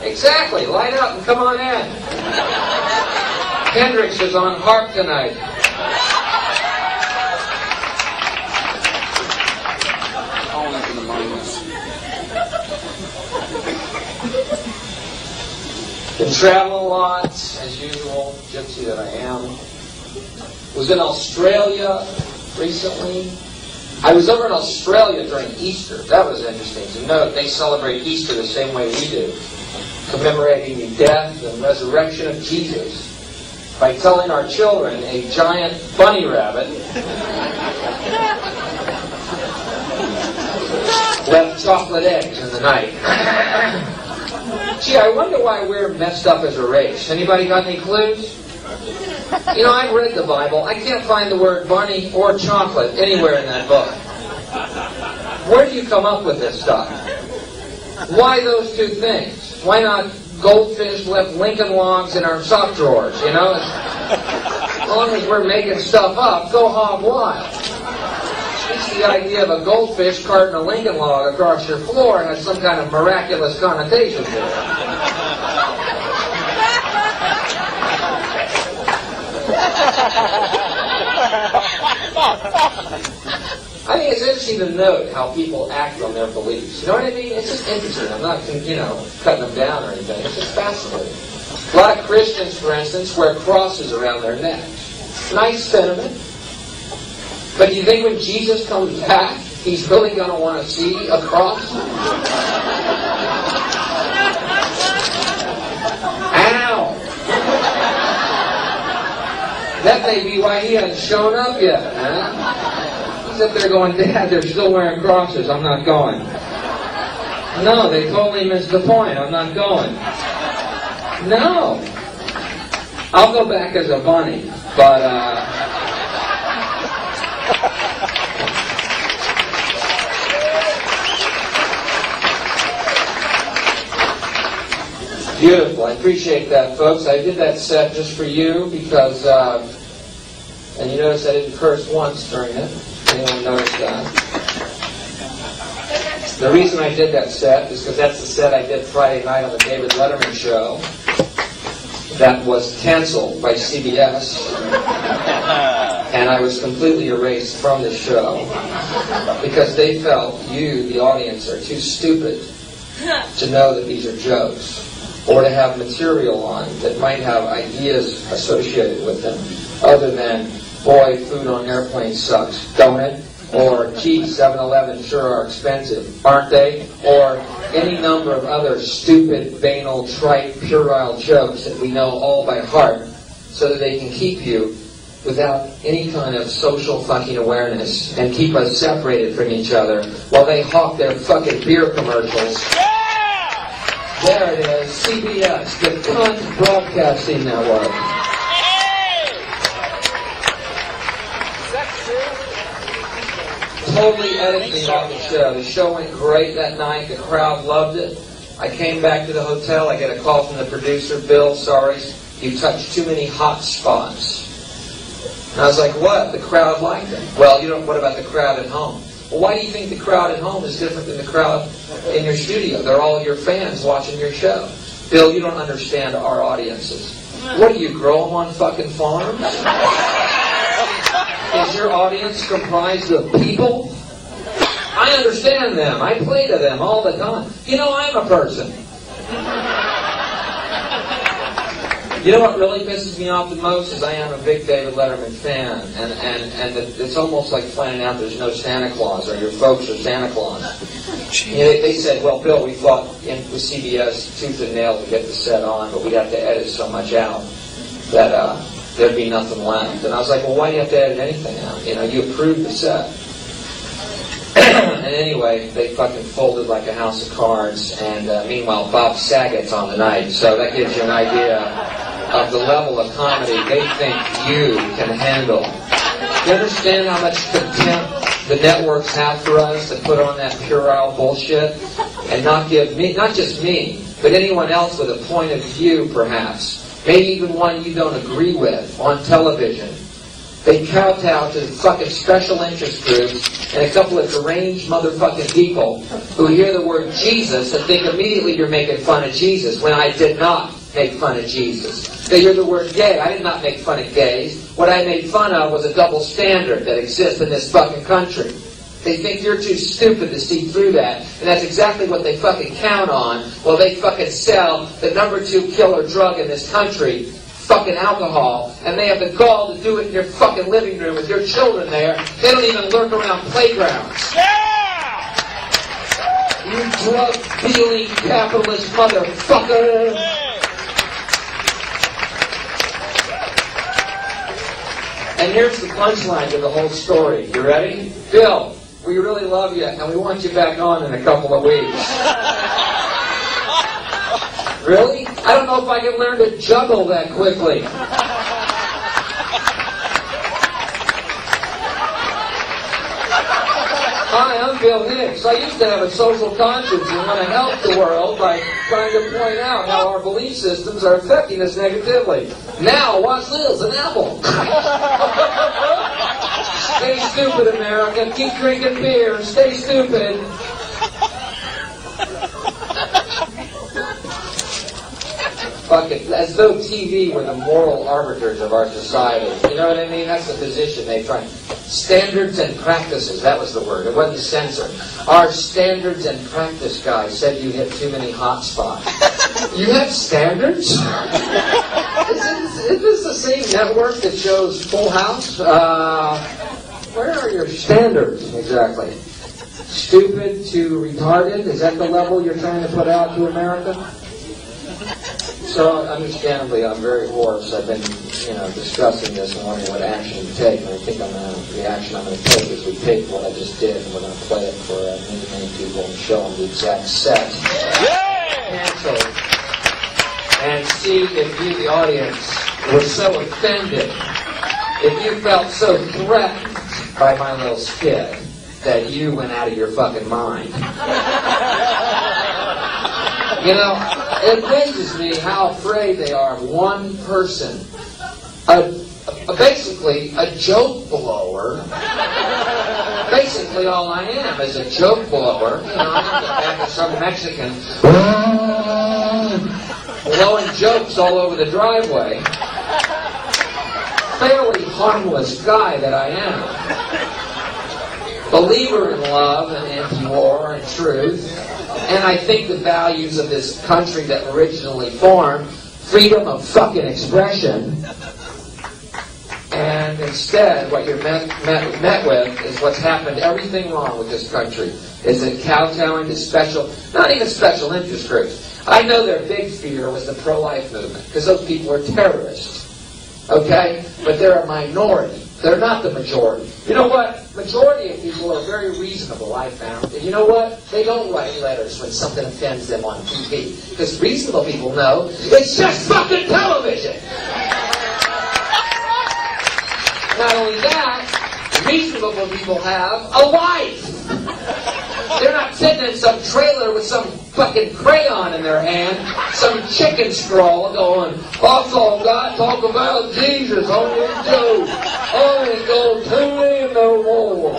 Exactly. Line up and come on in. Hendricks is on harp tonight. Been traveling a lot, as usual, gypsy that I am. Was in Australia recently. I was over in Australia during Easter. That was interesting to note. They celebrate Easter the same way we do, commemorating the death and resurrection of Jesus by telling our children a giant bunny rabbit left chocolate eggs in the night. Gee, I wonder why we're messed up as a race. Anybody got any clues? You know, I've read the Bible. I can't find the word bunny or chocolate anywhere in that book. Where do you come up with this stuff? Why those two things? Why not goldfish left Lincoln Logs in our sock drawers, you know? As long as we're making stuff up, go hog wild. At least the idea of a goldfish carting a Lincoln Log across your floor has some kind of miraculous connotation to it. I think it's interesting to note how people act on their beliefs. You know what I mean? It's just interesting. I'm not, cutting them down or anything. It's just fascinating. A lot of Christians, for instance, wear crosses around their necks. Nice sentiment. But do you think when Jesus comes back, he's really going to want to see a cross? Ow! That may be why he hasn't shown up yet, huh? He's up there going, Dad, they're still wearing crosses. I'm not going. No, they totally missed the point. I'm not going. No. I'll go back as a bunny, but, beautiful. I appreciate that, folks. I did that set just for you because, and you notice I didn't curse once during it. Anyone notice that? The reason I did that set is because that's the set I did Friday night on the David Letterman show that was canceled by CBS. And I was completely erased from the show because they felt you, the audience, are too stupid to know that these are jokes, or to have material on that might have ideas associated with them, other than, boy, food on airplanes sucks, don't it? Or, gee, 7-Eleven sure are expensive, aren't they? Or any number of other stupid, banal, trite, puerile jokes that we know all by heart, so that they can keep you without any kind of social fucking awareness and keep us separated from each other while they hawk their fucking beer commercials. There it is, CBS, the Cunt Broadcasting Network. Totally edited me off the show. The show went great that night. The crowd loved it. I came back to the hotel. I get a call from the producer, Bill, sorry, you touched too many hot spots. And I was like, what? The crowd liked it. Well, what about the crowd at home? Well, why do you think the crowd at home is different than the crowd in your studio? They're all your fans watching your show. Bill, you don't understand our audiences. What do you grow them on fucking farms? Is your audience comprised of people? I understand them. I play to them all the time. You know, I'm a person. You know what really pisses me off the most is I am a big David Letterman fan, and it's almost like finding out there's no Santa Claus, or your folks are Santa Claus. You know, they said, well, Bill, we fought with CBS tooth and nail to get the set on, but we'd have to edit so much out that there'd be nothing left. And I was like, well, why do you have to edit anything out? You know, you approved the set. And anyway, they fucking folded like a house of cards, and meanwhile, Bob Saget's on the night, so that gives you an idea of the level of comedy they think you can handle. You understand how much contempt the networks have for us that put on that puerile bullshit and not give me, not just me, but anyone else with a point of view, perhaps, maybe even one you don't agree with, on television, They kowtow to fucking special interest groups and a couple of deranged motherfucking people who hear the word Jesus and think immediately you're making fun of Jesus, when I did not make fun of Jesus. They hear the word gay. I did not make fun of gays. What I made fun of was a double standard that exists in this fucking country. They think you're too stupid to see through that, and that's exactly what they fucking count on while they fucking sell the #2 killer drug in this country, fucking alcohol, and they have the gall to do it in your fucking living room with your children there. They don't even lurk around playgrounds. Yeah! You drug-dealing capitalist motherfucker! And here's the punchline to the whole story. You ready? Bill, we really love you, and we want you back on in a couple of weeks. Really? I don't know if I can learn to juggle that quickly. Hi, I'm Bill Hicks. I used to have a social conscience and want to help the world by trying to point out how our belief systems are affecting us negatively. Now, watch this, an apple. Stay stupid, America. Keep drinking beer. Stay stupid. Fuck it. As though TV were the moral arbiters of our society. You know what I mean? That's the position they try. Standards and practices. That was the word. It wasn't censored. Our standards and practice guy said you hit too many hot spots. You have standards? Is this the same network that shows Full House? Where are your standards, exactly? Stupid to retarded? Is that the level you're trying to put out to America? So, understandably, I'm very hoarse. I've been, discussing this and wondering what action to take. And I think the action I'm going to take is we take what I just did and we're going to play it for many people and show them the exact set. Cancel. And see if you, the audience, were so offended, if you felt so threatened by my little skit that you went out of your fucking mind. It amazes me how afraid they are of one person. Basically, a joke blower. Basically, all I am is a joke blower. I'm back to some Mexican blowing jokes all over the driveway. Fairly harmless guy that I am. Believer in love and anti-war and truth. And I think the values of this country that originally formed, freedom of fucking expression, and instead what you're met with is what's happened, everything wrong with this country. Is it kowtowing to not even special interest groups. I know their big fear was the pro-life movement, because those people are terrorists. Okay? But they're a minority. They're not the majority. You know what? Majority of people are very reasonable, I found. And you know what? They don't write letters when something offends them on TV. Because reasonable people know it's just fucking television. Not only that, reasonable people have a life. They're not sitting in some trailer with some fucking crayon in their hand, some chicken scrawl going, also God talk about Jesus, only do, only go to him no more.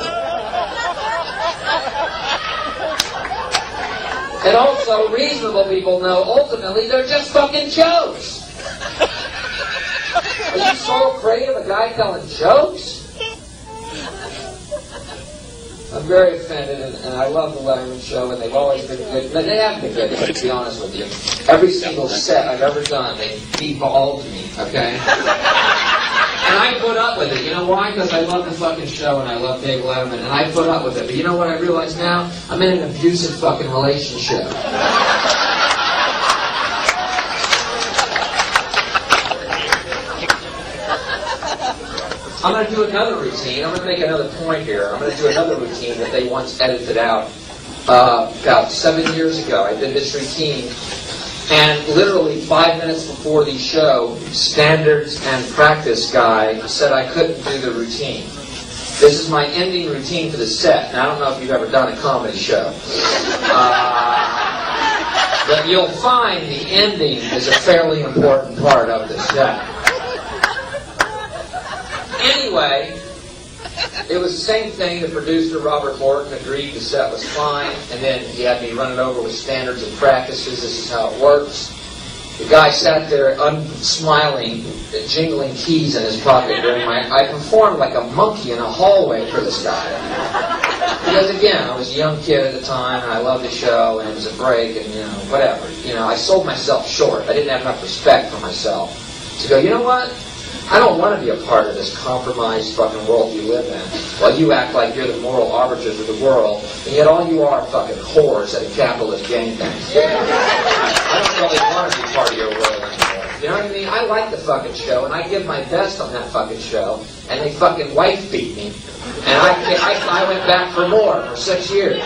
And also, reasonable people know, ultimately, they're just fucking jokes. Are you so afraid of a guy telling jokes? I'm very offended, and I love the Letterman show, and they've always been good. But they have been good, to be honest with you. Every single set I've ever done, they devolved me, okay? And I put up with it. You know why? Because I love the fucking show, and I love Dave Letterman, and I put up with it. But you know what I realize now? I'm in an abusive fucking relationship. I'm going to do another routine. I'm going to make another point here. I'm going to do another routine that they once edited out about 7 years ago. I did this routine, and literally 5 minutes before the show, standards and practice guy said I couldn't do the routine. This is my ending routine for the set. Now, I don't know if you've ever done a comedy show. But you'll find the ending is a fairly important part of the set. Anyway, it was the same thing. The producer, Robert Morton, agreed the set was fine, and then he had me run it over with standards and practices. This is how it works. The guy sat there, smiling, jingling keys in his pocket during I performed like a monkey in a hallway for this guy. Because again, I was a young kid at the time, and I loved the show, and it was a break, and whatever. I sold myself short. I didn't have enough respect for myself to go, you know what? I don't want to be a part of this compromised fucking world you live in. While you act like you're the moral arbiters of the world, and yet all you are fucking whores at a capitalist gangbang. I don't really want to be part of your world anymore. You know what I mean? I like the fucking show, and I give my best on that fucking show, and they fucking wife beat me. And I went back for more for 6 years.